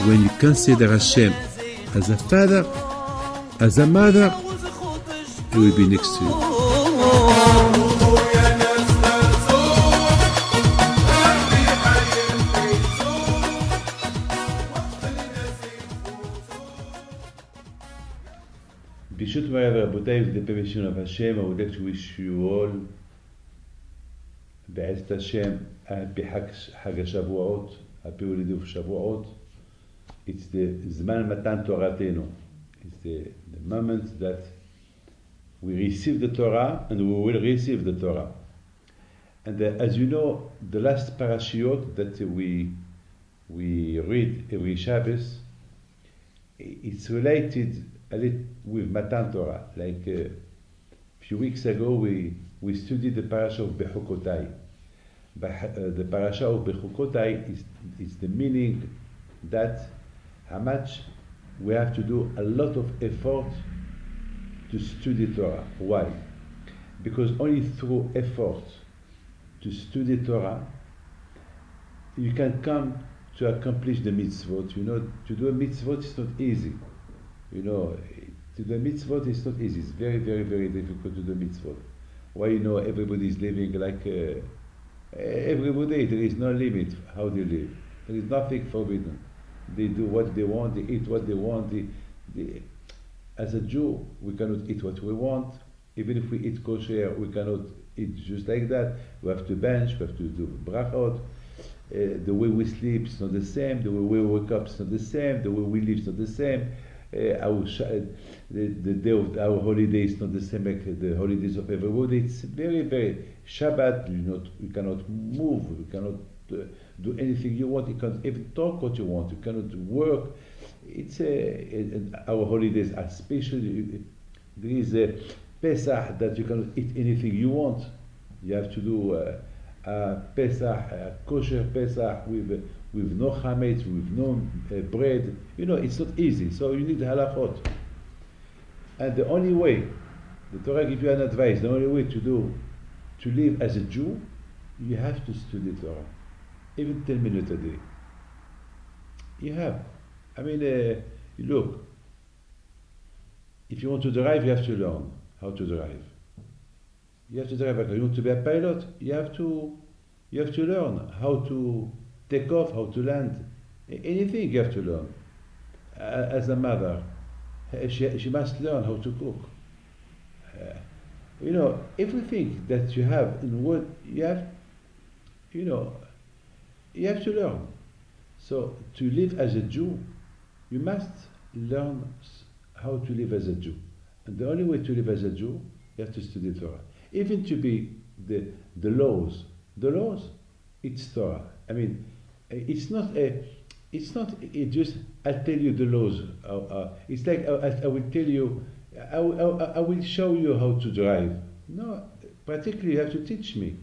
When you consider Hashem as a father, as a mother, He will be next to you. ברשות מוריי ורבותיי, with the permission of Hashem, I would like to wish you all בעזרת השם, happy חג השבועות, happy holiday of שבועות. It's the זמן מתן תורתנו. It's the moment that we receive the Torah and we will receive the Torah. And as you know, the last parashiot that we read every Shabbos, it's related a little with Matan Torah. Like a few weeks ago, we studied the parasha of Bechukotai. The parasha of Bechukotai is the meaning that how much we have to do a lot of effort to study Torah. Why? Because only through effort to study Torah, you can come to accomplish the mitzvot. You know, to do a mitzvot is not easy. You know, to do a mitzvot is not easy. It's very, very, very difficult to do mitzvot. Why? You know, everybody is living like everybody. There is no limit how they live. There is nothing forbidden. They do what they want. They eat what they want. As a Jew, we cannot eat what we want. Even if we eat kosher, we cannot eat just like that. We have to bench. We have to do brachot. The way we sleep is not the same. The way we wake up is not the same. The way we live is not the same. The day of our holiday is not the same like the holidays of everybody. It's very, very Shabbat. You cannot move. You cannot do anything you want. You can't even talk what you want. You cannot work. It's our holidays are special. There is a Pesach that you cannot eat anything you want. You have to do a Pesach, a kosher Pesach with no chametz, with no bread. You know, it's not easy. So you need halachot. And the only way, the Torah gives you an advice, the only way to live as a Jew, you have to study Torah. Even 10 minutes a day. You have. I mean, look, if you want to drive, you have to learn how to drive. You have to drive. You want to be a pilot, you have to learn how to take off, how to land. Anything you have to learn. As a mother, she must learn how to cook. You know, everything that you have in what you have, you know, you have to learn. So to live as a Jew, you must learn how to live as a Jew. And the only way to live as a Jew, you have to study Torah. Even to be the laws, it's Torah. I mean, it's not just I'll tell you the laws. It's like I will tell you, I will show you how to drive. No, practically you have to teach me.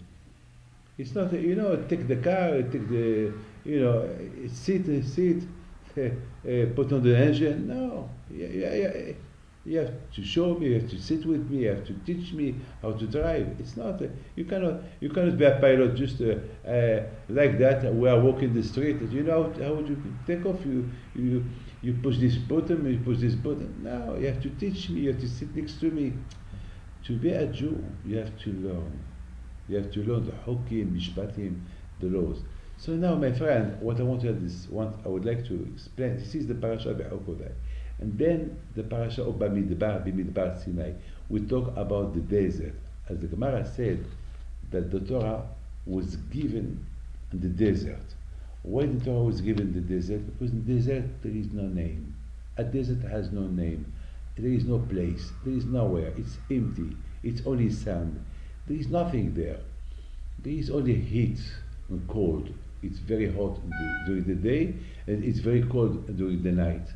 It's not, you know, take the car, take the, you know, sit, put on the engine. No, you have to show me, you have to sit with me, you have to teach me how to drive. It's not, you cannot be a pilot just like that. We are walking the street. You know how would you take off? You push this button, you push this button. No, you have to teach me. You have to sit next to me. To be a Jew, you have to learn. You have to learn the Hukim, Mishpatim, the laws. So now, my friend, what I I would like to explain. This is the parasha Bechukotai. And then the parasha of Bimidbar Sinai. We talk about the desert. As the Gemara said, that the Torah was given in the desert. Why the Torah was given in the desert? Because in the desert there is no name. A desert has no name. There is no place. There is nowhere. It's empty. It's only sand. There is nothing there. There is only heat and cold. It's very hot during the day, and it's very cold during the night.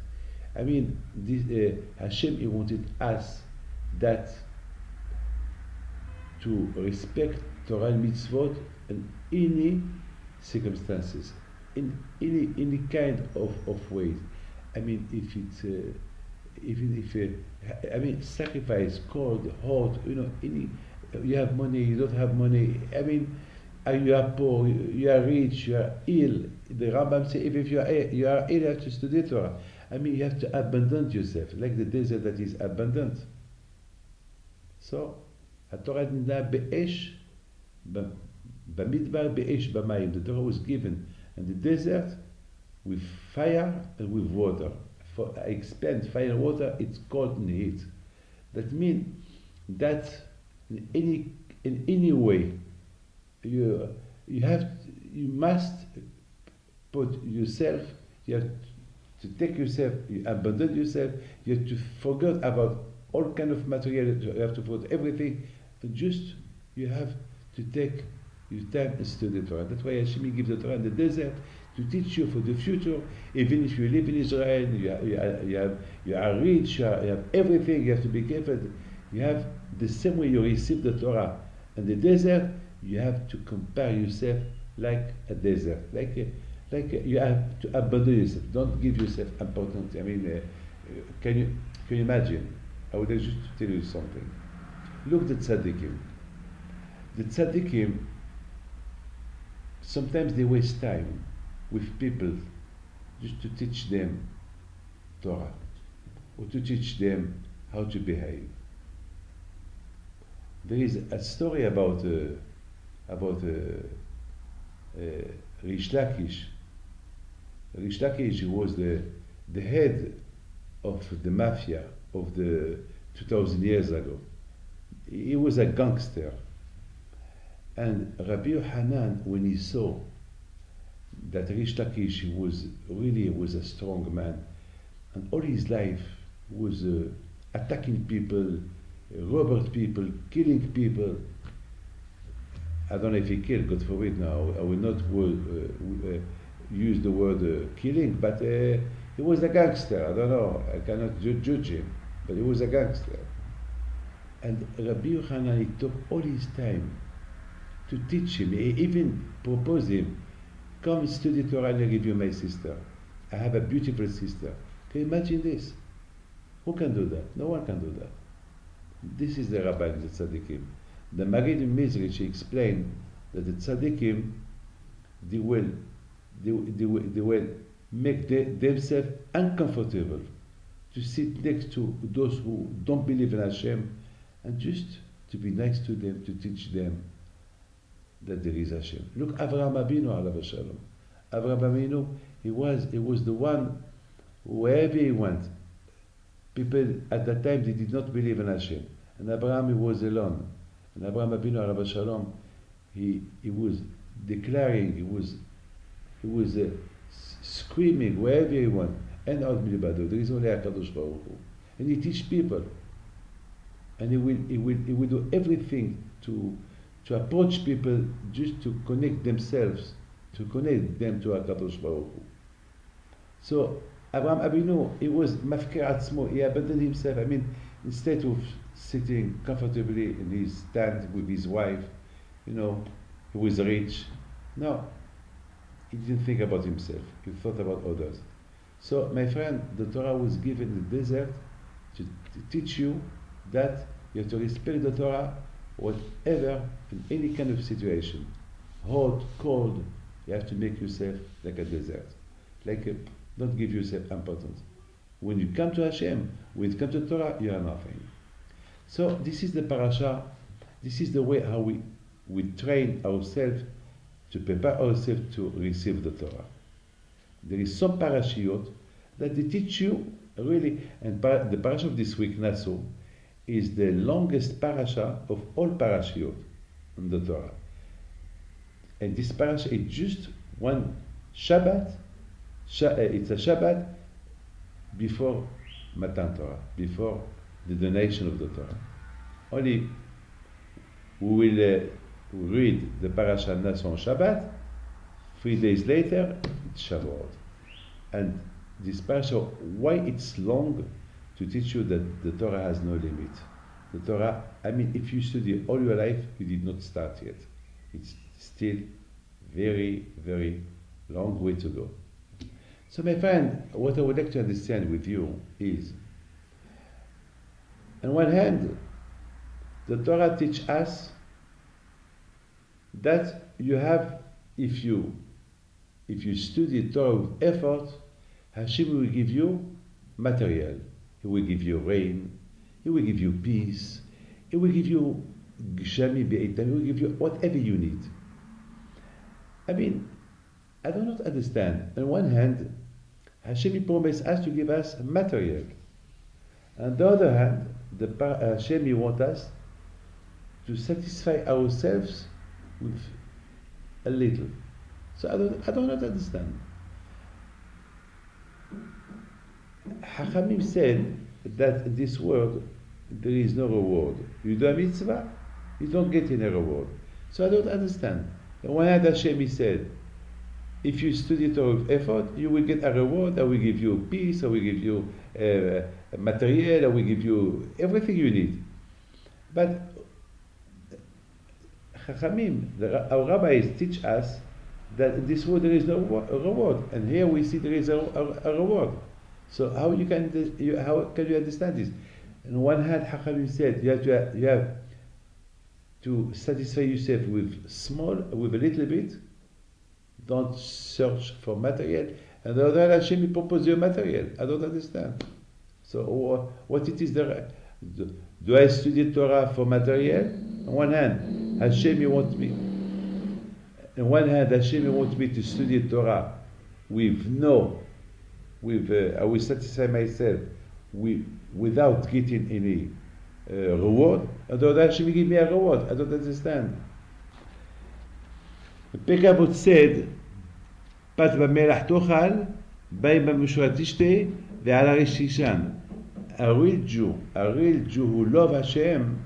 I mean, Hashem, He wanted us that to respect Torah and mitzvot in any circumstances, in any kind of ways. I mean, if it's I mean, sacrifice, cold, hot, you know, you have money, you don't have money. I mean, you are poor, you are rich, you are ill. The Rambam says, if you are ill, you have to study Torah. I mean, you have to abandon yourself, like the desert that is abundant. So, התורה ניתנה באש, במדבר באש במים. The Torah was given in the desert with fire and with water. For I expand fire and water, it's cold and heat. That means that in any way you must put yourself, you have to take yourself, you abandon yourself, you have to forget about all kind of material, you have to forget everything, and just you have to take your time and study the Torah. That's why Hashem gives the Torah in the desert to teach you for the future. Even if you live in Israel, you are rich, you have everything, you have to be careful. You have the same way you receive the Torah in the desert, you have to compare yourself like a desert, like you have to abandon yourself. Don't give yourself importance. I mean, can you imagine? I would just tell you something. Look at the tzaddikim. The tzaddikim, sometimes they waste time with people just to teach them Torah or to teach them how to behave. There is a story about Rish Lakish. Rish Lakish was the head of the mafia of the 2,000 years ago. He was a gangster. And Rabbi Yohanan, when he saw that Rish Lakish was a strong man, and all his life was attacking people, robbing people, killing people. I don't know if he killed, God forbid now, I will not use the word killing, but he was a gangster. I don't know, I cannot judge him, but he was a gangster. And Rabbi Yochanan, he took all his time to teach him. He even proposed him, come study Torah and I'll give you my sister. I have a beautiful sister. Can you imagine this? Who can do that? No one can do that. This is the rabbi, the tzaddikim. The Maggid Mizrich explained that the tzaddikim, they will make themselves uncomfortable to sit next to those who don't believe in Hashem, and just to be nice to them, to teach them that there is Hashem. Look, Avraham Avinu, alav shalom. Avraham Avinu, he was the one, wherever he went, people at that time, they did not believe in Hashem. And Abraham, he was alone. And Avraham Avinu, alav shalom, he was declaring, he was screaming wherever he went, and out milibado, there is only HaKadosh Baruch Hu. And he teach people. And he will do everything to approach people just to connect themselves, to connect them to HaKadosh Baruch Hu. So Avraham Avinu, he was mafker atzmo, he abandoned himself. I mean, instead of sitting comfortably in his stand with his wife, he was rich. No, he didn't think about himself. He thought about others. So, my friend, the Torah was given in the desert to teach you that you have to respect the Torah, whatever, in any kind of situation. Hot, cold, you have to make yourself like a desert. Don't give yourself importance. When you come to Hashem, when you come to Torah, you are nothing. So, this is the parasha, this is the way how we train ourselves to prepare ourselves to receive the Torah. There is some parashiot that they teach you really, and the parasha of this week, Naso, is the longest parasha of all parashiot in the Torah. And this parasha is just one Shabbat. It's a Shabbat before Matan Torah, before the donation of the Torah. Only we will read the parasha Naso on Shabbat. 3 days later, it's Shavuot. And this parasha, why it's long? To teach you that the Torah has no limit. The Torah, I mean, if you study all your life, you did not start yet. It's still very, very long way to go. So my friend, what I would like to understand with you is, on one hand, the Torah teaches us that you have, if you study Torah with effort, Hashem will give you material. He will give you rain. He will give you peace. He will give you gshami be'itam. He will give you whatever you need. I mean, I do not understand. On one hand, Hashem promised us to give us material. On the other hand, Hashem wants us to satisfy ourselves with a little. So I do not understand. Hachamim said that in this world there is no reward. You do a mitzvah, you don't get any reward. So I don't understand. On one hand, Hashem said, if you study Torah with effort, you will get a reward. I will give you peace. I will give you material. I will give you everything you need. But Chachamim, our rabbis teach us that in this world there is no reward, and here we see there is a reward. So how can you understand this? On one hand, Chachamim said you have to satisfy yourself with a little bit. Don't search for material. And the other hand, Hashem proposes you material. I don't understand. So what it is there? Do I study Torah for material? On one hand, Hashem wants me. On one hand, Hashem wants me to study Torah I will satisfy myself without getting any reward. On the other hand, Hashem give me a reward. I don't understand. Pirkei Avot said, "Pat b'melach tochal, b'im b'meshura tishte, ve'al harish tishan." A real Jew who loves Hashem,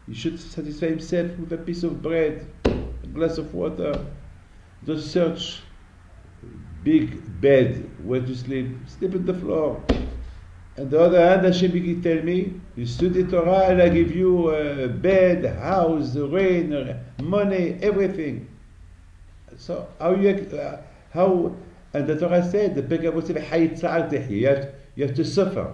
he should satisfy himself with a piece of bread, a glass of water. Don't search big bed where to sleep. Sleep on the floor. And the other hand, Hashem will tell me, you study Torah and I give you a bed, house, rain, money, everything. So how and the Torah said, the Pirkei Avot said, you have to suffer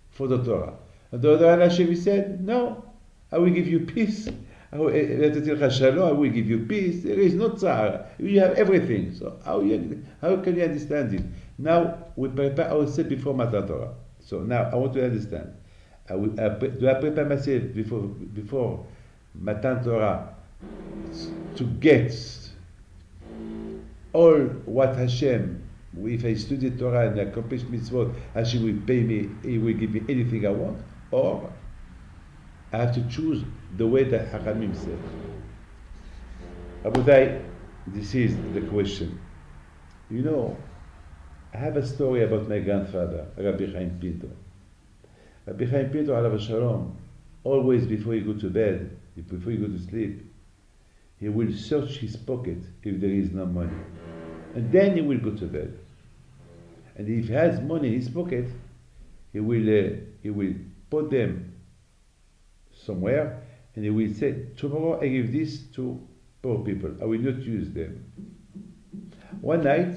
for the Torah. And the other hand, Hashem said, no, I will give you peace. I will give you peace. There is no tzar. You have everything. So how can you understand it? Now we prepare ourselves before Matan Torah. So now I want to understand. Do I prepare myself before Matan Torah to get all what Hashem, if I study Torah and accomplish mitzvot, Hashem will pay me, He will give me anything I want, or I have to choose the way that Hachamim said. Abudai, this is the question. You know, I have a story about my grandfather, Rabbi Chaim Pinto. Rabbi Chaim Pinto, alav shalom, always before he go to bed, before he go to sleep, he will search his pocket if there is no money. And then he will go to bed. And if he has money in his pocket, he will put them somewhere, and he will say, tomorrow I give this to poor people. I will not use them. One night,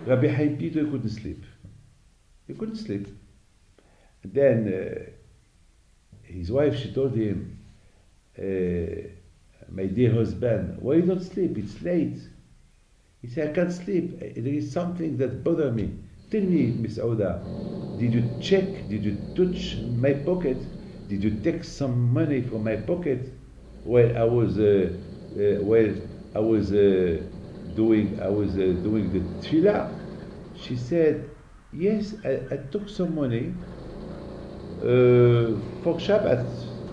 Rabbi Chaim Pinto couldn't sleep. He couldn't sleep. And then his wife, she told him, my dear husband, why you don't sleep? It's late. He said, I can't sleep. There is something that bothers me. Tell me, Miss Ouda, did you check, did you touch my pocket? Did you take some money from my pocket while I was doing the tefillah? She said, yes, I took some money for Shabbat.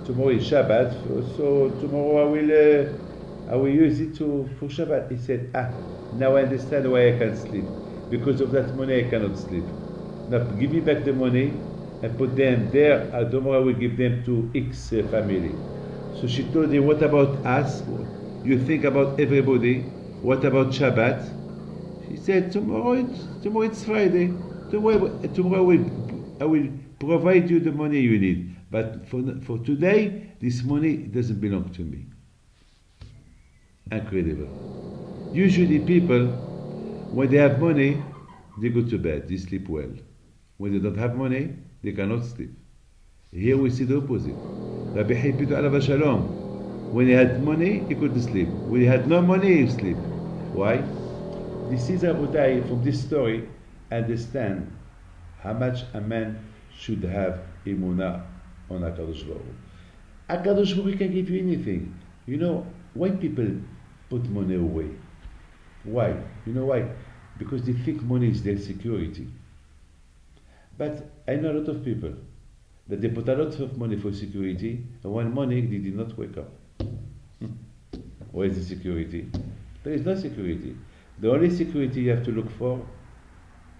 Tomorrow is Shabbat, so tomorrow I will use it for Shabbat. He said, now I understand why I can't sleep. Because of that money I cannot sleep. Now give me back the money and put them there. Tomorrow I will give them to X family. So she told him, what about us? You think about everybody. What about Shabbat? She said, tomorrow it's Friday. Tomorrow I will provide you the money you need. But for today, this money doesn't belong to me. Incredible. Usually people, when they have money, they go to bed, they sleep well. When they don't have money, they cannot sleep. Here we see the opposite. Rabbi Chaim Pinto alav shalom When he had money, he couldn't sleep. When he had no money, he would sleep. Why? This is Rabotai, from this story, understand how much a man should have emunah on HaKadosh Baruch Hu. HaKadosh Baruch Hu can give you anything. You know, why people put money away? Why? You know why? Because they think money is their security. But I know a lot of people that they put a lot of money for security, and one morning they did not wake up. Where is the security? There is no security. The only security you have to look for,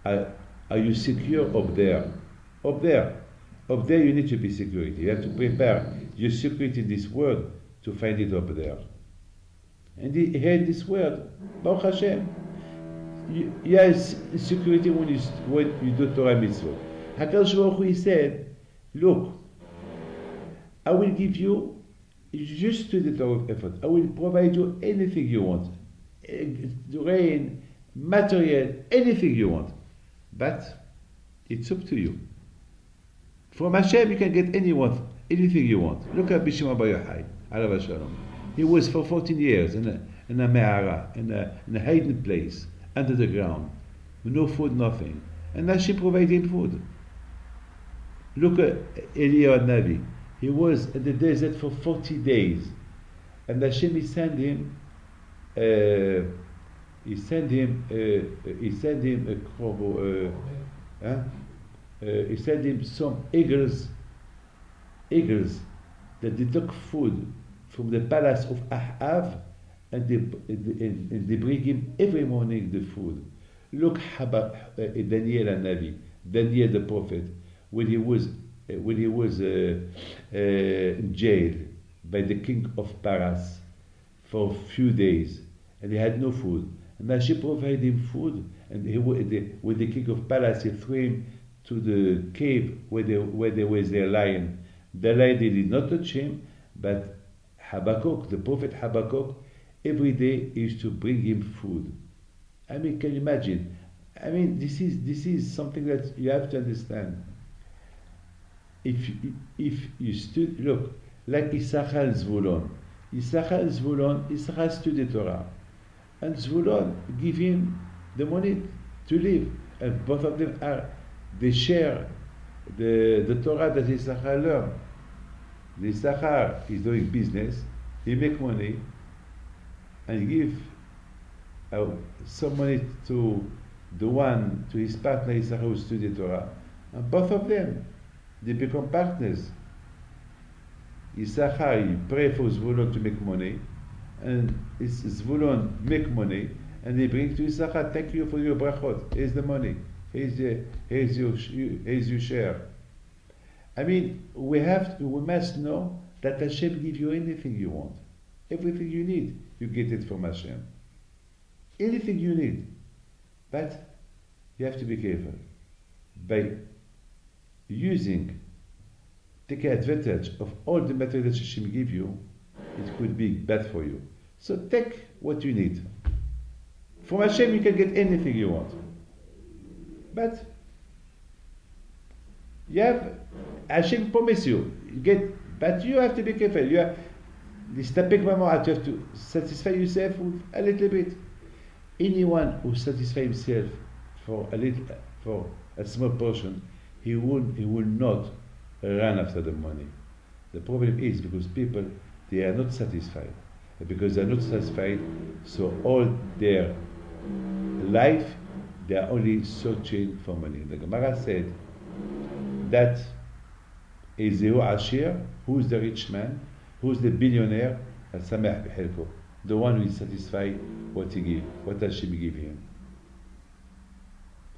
are you secure up there? Up there. Up there you need to be security. You have to prepare your security in this world to find it up there. And here in this world, Baruch Hashem, you have security when you do Torah mitzvot. HaKadosh Baruch Hu, he said, look, I will give you, just to the Torah of effort, I will provide you anything you want. Rain, material, anything you want. But it's up to you. From Hashem you can get anything you want. Look at Bishimon Bar Yochai, Alav Shalom. He was for 14 years in a Me'ara, in a hidden place, under the ground, no food, nothing. And Hashem provided him food. Look at Eliyahu Navi. He was in the desert for 40 days. And Hashem, he sent him some eagles that they took food from the palace of Ahav, and they bring him every morning the food. Look, Daniel Navi, Daniel the prophet, when he was in jail by the king of Paras for a few days, and he had no food. And Hashem provided him food, and with the king of Paras, he threw him to the cave where there was their lion. The lion did not touch him, but Habakkuk, the prophet Habakkuk, every day he used to bring him food. I mean, can you imagine? I mean, this is something that you have to understand. If you look, like Issachar and Zvulon. Issachar studied Torah, and Zvulon give him the money to live, and both of them they share the Torah that Issachar learned. The Issachar is doing business, he make money, and give some money to his partner Issachar who studied Torah, and both of them they become partners. Issachar, he pray for Zvulon to make money, and Zvulon make money, and they bring to Issachar, thank you for your brachot, here's the money, here's your share. I mean, we must know that Hashem give you anything you want. Everything you need, you get it from Hashem. Anything you need. But you have to be careful. By taking advantage of all the material that Hashem give you, it could be bad for you. So take what you need. From Hashem you can get anything you want. But Hashem promise you get, but you have to be careful. You have to satisfy yourself with a little bit. Anyone who satisfies himself for a small portion, he will not run after the money. The problem is because people, they are not satisfied. And because they are not satisfied, so all their life they are only searching for money. The Gemara said that Ezehu Ashir, who is the rich man, who is the billionaire, Al-Sameh B'Helko, the one who is satisfied what Hashem give him.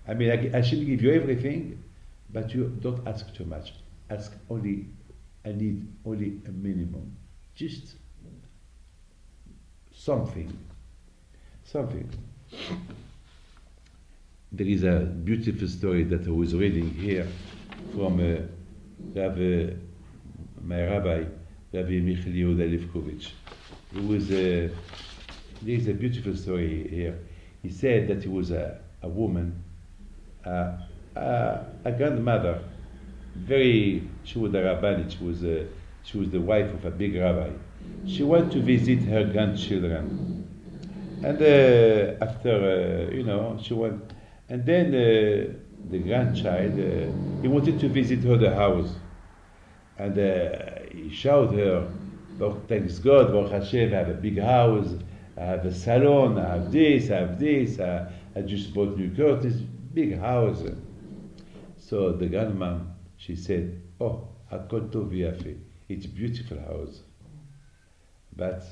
I mean, Hashem give you everything, but you don't ask too much. Ask only, I need only a minimum. Just something. There is a beautiful story that I was reading here from my rabbi, Rabbi Michael Yehuda Levkovich. There is a beautiful story here. He said that he was a woman, a grandmother, she was a rabbanit, she was the wife of a big rabbi. She went to visit her grandchildren. And after, she went. And then the grandchild, he wanted to visit her the house. And he showed her, oh, thanks God, Baruch Hashem, I have a big house, I have a salon, I have this, I just bought new curtains, big house. So the grandma, she said, oh, Hakol Tov V'Yafe, it's a beautiful house. But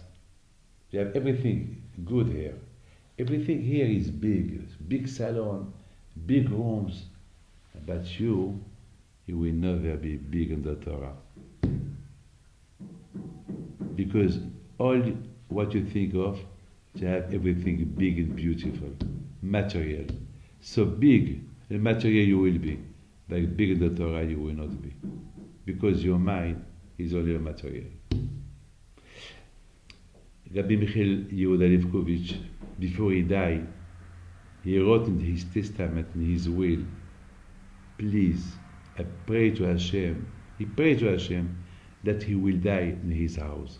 you have everything good here. Everything here is big salon, big rooms. But you will never be big in the Torah. Because all what you think of, to have everything big and beautiful, material. So big, the material you will be, but big in the Torah you will not be. Because your mind is only a material. Rabbi Michael Yehuda Levkovich, before he died, he wrote in his testament, in his will, please, I pray to Hashem, he prayed to Hashem that he will die in his house.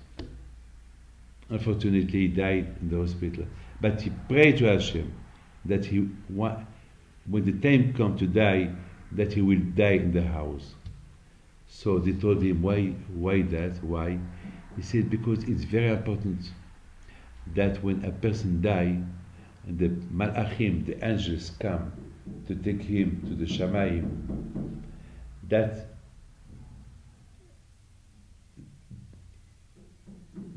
Unfortunately, he died in the hospital. But he prayed to Hashem that when the time comes to die, that he will die in the house. So they told him, why that? Why? He said, because it's very important that when a person dies, and the Malachim, the angels, come to take him to the Shamayim, that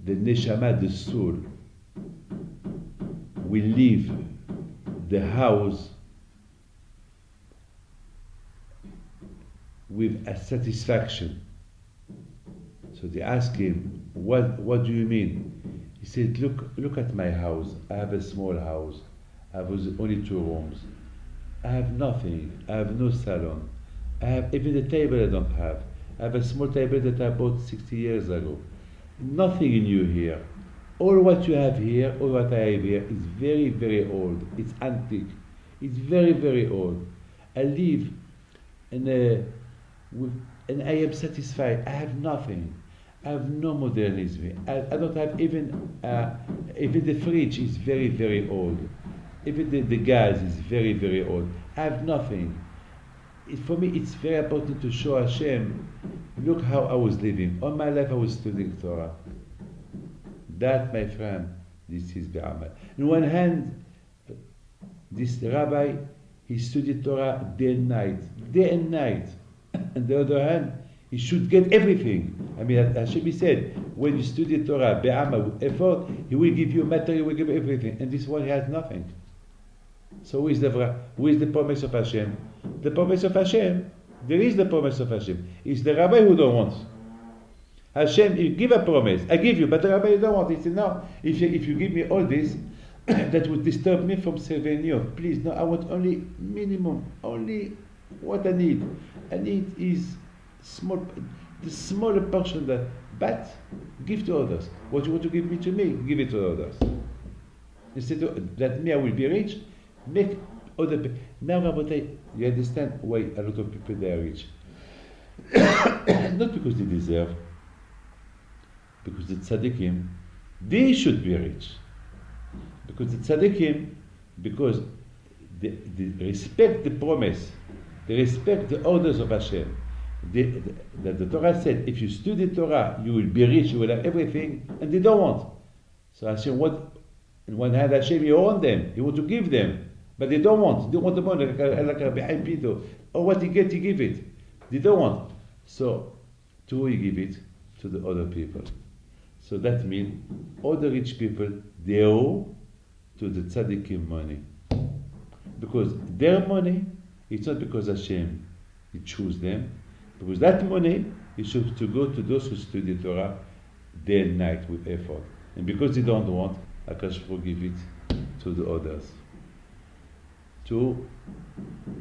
the Neshama, the soul, will leave the house with a satisfaction. So they asked him, what do you mean? He said, look at my house. I have a small house. I have only 2 rooms. I have nothing. I have no salon. I have even the table I don't have. I have a small table that I bought 60 years ago. Nothing new here. All what you have here, all what I have here is very, very old. It's antique. It's very, very old. I live and I am satisfied. I have nothing. I have no modernism. I don't have even the fridge is very, very old. Even the gas is very, very old. I have nothing. For me, it's very important to show Hashem, look how I was living. All my life I was studying Torah. That, my friend, this is Be'amal. On one hand, this rabbi, he studied Torah day and night. On the other hand, he should get everything. I mean, Hashem said, when you study Torah, Be'amal, with effort, he will give you material, he will give you everything. And this one, he has nothing. So who is the promise of Hashem? The promise of Hashem, there is the promise of Hashem. It's the rabbi who don't want. Hashem, you give a promise, I give you, but the rabbi don't want. He said, no, if you give me all this, that would disturb me from serving you. Please, no, I want only minimum, only what I need. I need is the smaller portion but give to others. What you want to give me to me, give it to others. Instead of that me, I will be rich, make other people. Now, Rabotai, you understand why a lot of people they are rich. Not because they deserve, because the tzaddikim, they should be rich. Because the tzaddikim, because they respect the promise, they respect the orders of Hashem. The Torah said, if you study Torah, you will be rich, you will have everything, and they don't want. So Hashem, on one hand, Hashem, you own them, you want to give them. But they don't want. They don't want the money. Like Rabbi Pito. Or what he get, he give it. They don't want. So, to who he give it? To the other people. So that means all the rich people, they owe to the tzaddikim money. Because their money, it's not because Hashem, he choose them. Because that money is supposed to go to those who study Torah day and night with effort. And because they don't want, Akash will give it to the others. To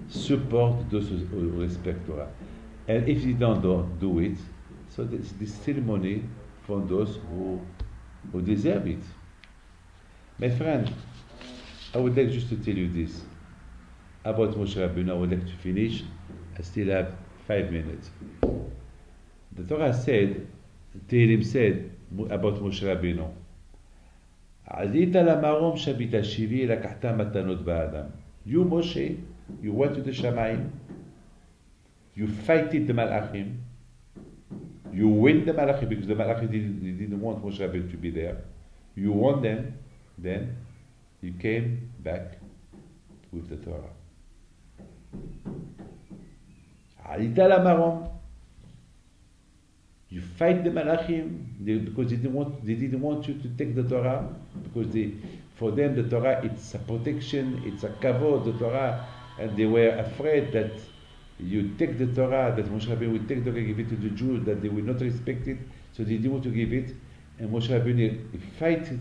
support those who respect Torah. And if you don't do it, so there's still money from those who deserve it. My friend, I would like just to tell you this about Moshe Rabbeinu. I would like to finish. I still have 5 minutes. The Torah said, Tehillim said, about Moshe Rabbeinu. עלית למרום שבתשיבי לקחת מתנות באדם. You, Moshe, you went to the Shamayim, you fighted the Malachim, you win the Malachim because the Malachim didn't want Moshe Rabbeinu to be there. You won them, then you came back with the Torah. עלית למרום. You fight the Malachim because they didn't want you to take the Torah, because for them the Torah, it's a protection, it's a kavod, the Torah, and they were afraid that you take the Torah, that Moshe Rabbeinu will take the Torah, give it to the Jews, that they will not respect it, so they didn't want to give it. And Moshe Rabbeinu fight it.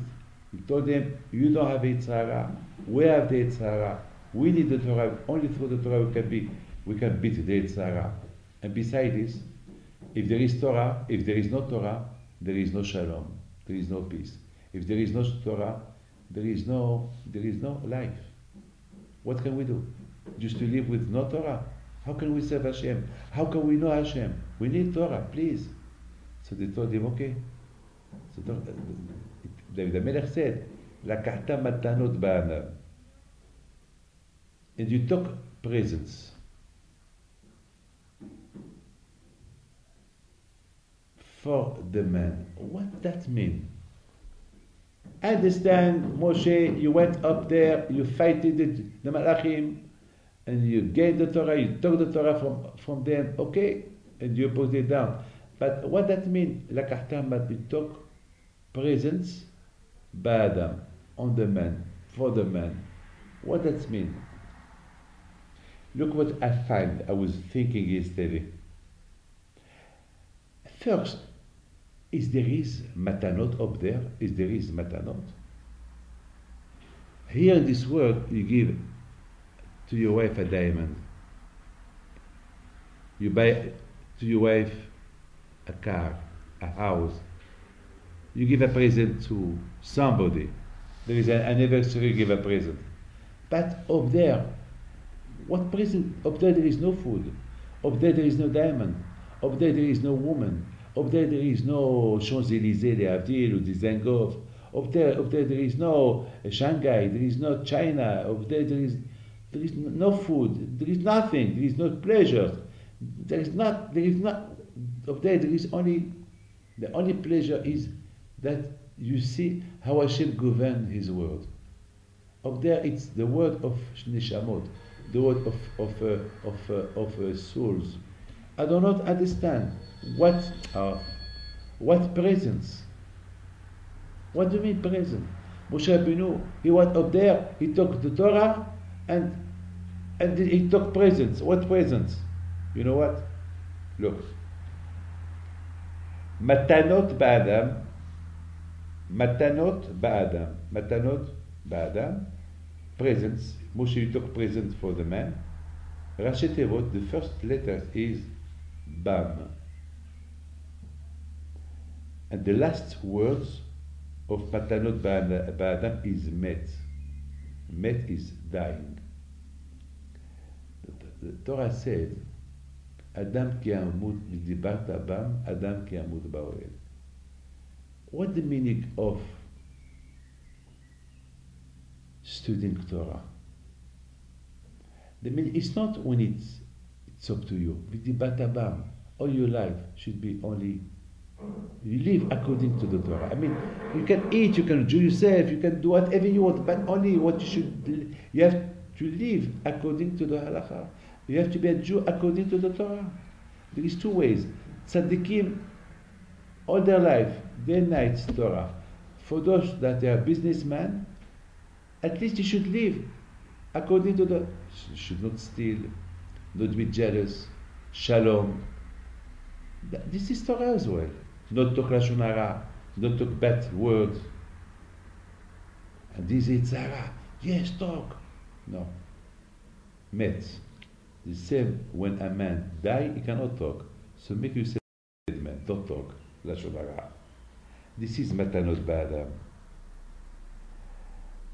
He told them, you don't have Yitzhara, we have the Yitzhara, we need the Torah, only through the Torah we can beat the Yitzhara. And besides this, if there is Torah, if there is no Torah, there is no Shalom, there is no peace. If there is no Torah, there is no life. What can we do? Just to live with no Torah? How can we serve Hashem? How can we know Hashem? We need Torah, please. So they told him, okay. So the Melech said, לקחת מתנות בענב. And you took presents. For the man. What that mean? I understand, Moshe, you went up there, you fighted the Malachim, and you gave the Torah, you took the Torah from them, okay, and you put it down. But what that mean? Lakahtam, you took presents, ba'adam, on the man, for the man. What that mean? Look what I was thinking yesterday. First, is there is matanot up there? Is there is matanot? Here in this world, you give to your wife a diamond. You buy to your wife a car, a house. You give a present to somebody. There is an anniversary, you give a present. But up there, what present? Up there is no food. Up there is no diamond. Up there is no woman. Up there is no Champs-Élysées, the Avdil, or the Zengov. Up there is no Shanghai. There is no China. Up there is no food. There is nothing. There is no pleasure. There is not. Up there is only. The only pleasure is that you see how Hashem governs His world. Up there, it's the word of neshamot, the word of souls. I do not understand what presents. What do you mean present? Moshe Rabbeinu, he went up there, he took the Torah, and he took presents. What presents? You know what? Look. Matanot ba'adam. Matanot ba'adam. Matanot ba'adam. Presents. Moshe took presents for the man. Rashi Tevot, the first letter is Bam. And the last words of Matanot ba'adam is Met. Met is dying. The Torah said, Adam ki yamut v'dibarta bam, Adam ki yamut ba'oel. What the meaning of studying Torah? The meaning is not when it's up to you. V'dibarta bam, all your life should be only you live according to the Torah. I mean, you can eat, you can enjoy yourself, you can do whatever you want, but only what you have to live according to the halakha. You have to be a Jew according to the Torah. There is two ways. Tzaddikim, all their life, day and night, Torah. For those that are businessmen, at least you should live according to the. You should not steal, not be jealous, shalom. This is Torah as well. Not talk lashon hara, not talk bad words. And this is Tzara. Yes, talk. No. Met. The same when a man die, he cannot talk. So make yourself a dead man. Don't talk lashon hara. This is matanot ba'adam.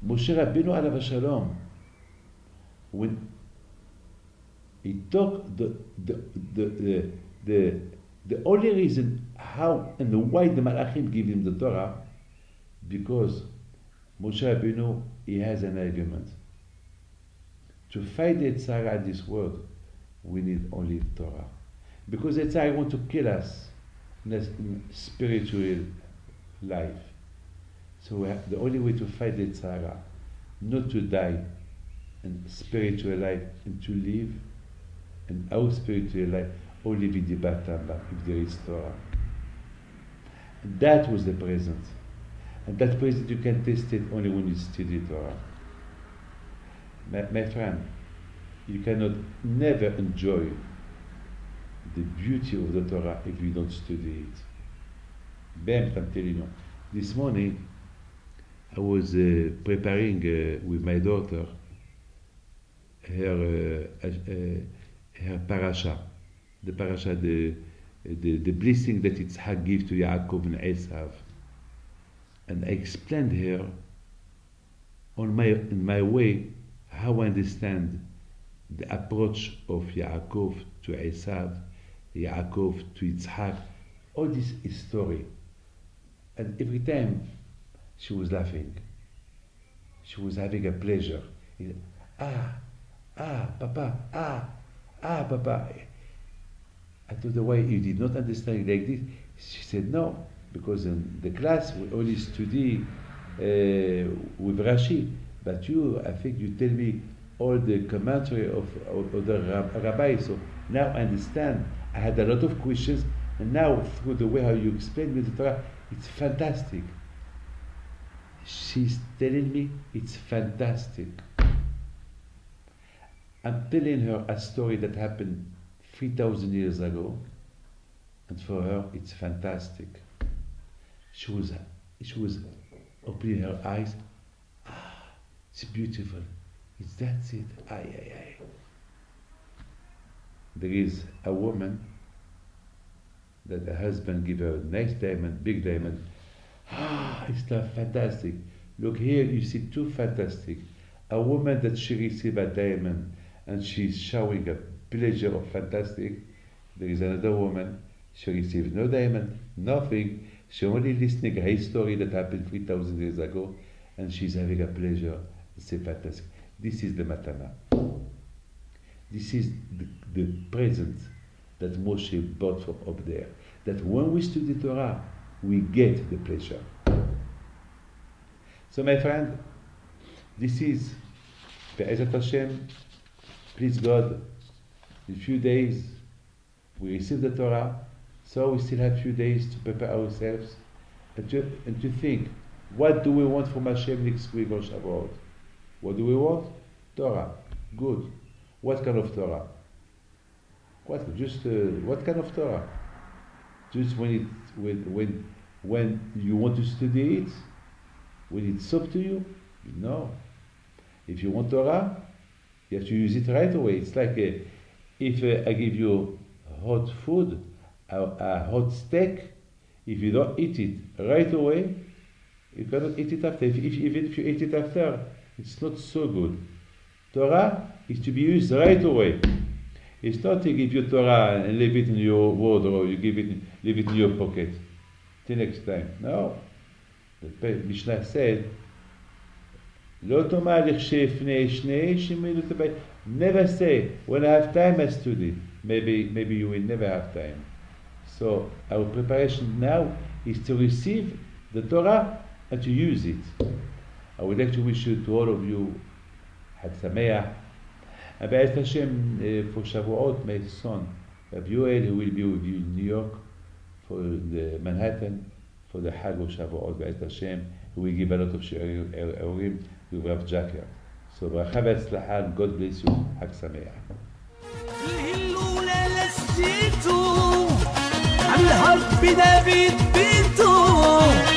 Moshe Rabbeinu alav hashalom, when he took the only reason how and why the Malachim give him the Torah? Because Moshe Rabbeinu, he has an argument. To fight the Yetzirah in this world, we need only Torah. Because the Yetzirah want to kill us in spiritual life. So the only way to fight the Yetzirah, not to die in spiritual life, and to live in our spiritual life, only with the Batamba, if there is Torah. And that was the present. And that present you can taste it only when you study Torah. My friend, you cannot never enjoy the beauty of the Torah if you don't study it. Bam, I'm telling you. This morning, I was preparing with my daughter her parasha, the parasha, the blessing that Yitzhak gave to Yaakov and Esav. And I explained her in my way how I understand the approach of Yaakov to Esav, Yaakov to Yitzhak, all this is story. And every time she was laughing, she was having a pleasure. Papa, Papa. I told her, why you did not understand it like this? She said, no, because in the class we only study with Rashi, but you, I think you tell me all the commentary of the rabbis, so now I understand. I had a lot of questions, and now through the way how you explain me the Torah, it's fantastic. She's telling me it's fantastic. I'm telling her a story that happened 3,000 years ago, and for her it's fantastic. She was opening her eyes. It's beautiful. That's it. There is a woman that the husband give her a nice diamond, big diamond. It's not fantastic. Look here, you see two fantastic. A woman that she received a diamond and she's showing a pleasure of fantastic. There is another woman, she received no diamond, nothing. She only listening a story that happened 3,000 years ago, and she's having a pleasure. It's fantastic. This is the matana. This is the present that Moshe brought from up there. That when we study Torah, we get the pleasure. So my friend, this is Be'ezat Hashem, please God, in a few days we receive the Torah, so we still have a few days to prepare ourselves and to think, what do we want from Hashem next week on Shavuot? What do we want? Torah. Good. What kind of Torah? What kind of Torah? Just when you want to study it, when it's up to you? No. If you want Torah, you have to use it right away. It's like if I give you hot food, a hot steak, if you don't eat it right away, you cannot eat it after. Even if you eat it after, it's not so good. Torah is to be used right away. It's not to give you Torah and leave it in your wardrobe, you leave it in your pocket till next time. No. The Mishnah said, never say, when I have time I study. Maybe you will never have time. So our preparation now is to receive the Torah and to use it. I would like to wish you, to all of you, Chag Sameach. And Be'ez Hashem, for Shavuot, my son, Rabbi Yoel, who will be with you in New York, for the Manhattan, for the Chag of Shavuot, Be'ez Hashem, who will give a lot of Shiurim with Rav Jacker. So, Bracha v'Hatzlacha, God bless you, Chag Sameach. على الهرب دافيد بيته